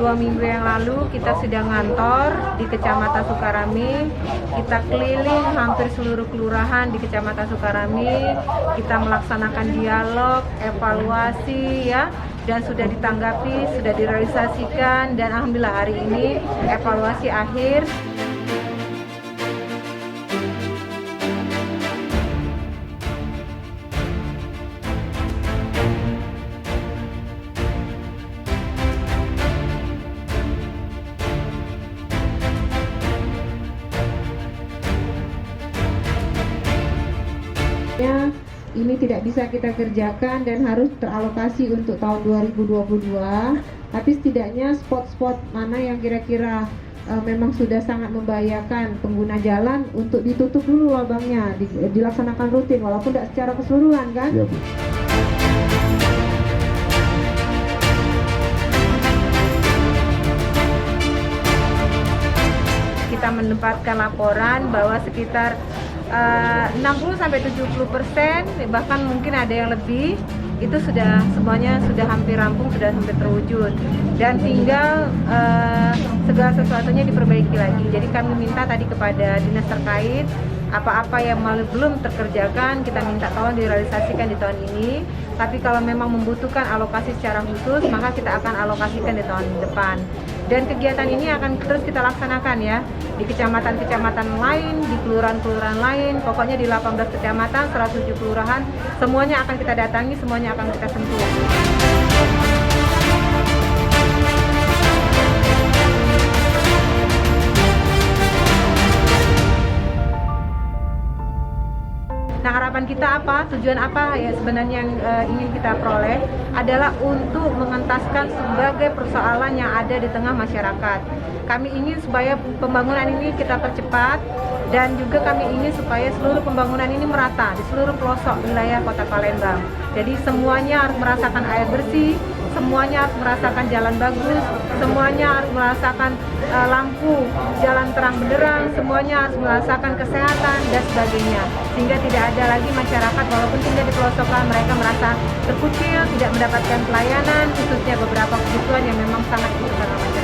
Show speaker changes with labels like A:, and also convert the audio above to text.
A: 2 minggu yang lalu kita sudah ngantor di Kecamatan Sukarami. Kita keliling hampir seluruh kelurahan di Kecamatan Sukarami. Kita melaksanakan dialog, evaluasi ya, dan sudah ditanggapi, sudah direalisasikan, dan alhamdulillah hari ini evaluasi akhir.
B: Ini tidak bisa kita kerjakan dan harus teralokasi untuk tahun 2022, tapi setidaknya spot-spot mana yang kira-kira memang sudah sangat membahayakan pengguna jalan untuk ditutup dulu lubangnya, dilaksanakan rutin walaupun tidak secara keseluruhan kan? Ya, Bu.
A: Kita mendapatkan laporan bahwa sekitar 60-70%, bahkan mungkin ada yang lebih, itu semuanya sudah hampir rampung, sudah hampir terwujud, dan tinggal segala sesuatunya diperbaiki lagi. Jadi kami minta tadi kepada dinas terkait, apa-apa yang belum terkerjakan kita minta tolong direalisasikan di tahun ini. Tapi kalau memang membutuhkan alokasi secara khusus, maka kita akan alokasikan di tahun depan. Dan kegiatan ini akan terus kita laksanakan ya, di kecamatan-kecamatan lain, di kelurahan-kelurahan lain, pokoknya di 18 kecamatan, 107 kelurahan, semuanya akan kita datangi, semuanya akan kita sentuh. Nah, harapan kita apa? Tujuan apa ya sebenarnya yang ingin kita peroleh adalah untuk mengentaskan berbagai persoalan yang ada di tengah masyarakat. Kami ingin supaya pembangunan ini kita percepat, dan juga kami ingin supaya seluruh pembangunan ini merata di seluruh pelosok wilayah Kota Palembang. Jadi semuanya harus merasakan air bersih, semuanya harus merasakan jalan bagus, semuanya harus merasakan lampu jalan terang benderang, semuanya harus merasakan kesehatan dan sebagainya, sehingga tidak ada lagi masyarakat walaupun tinggal di pelosokan mereka merasa terkucil, tidak mendapatkan pelayanan, khususnya beberapa kebutuhan yang memang sangat dibutuhkan.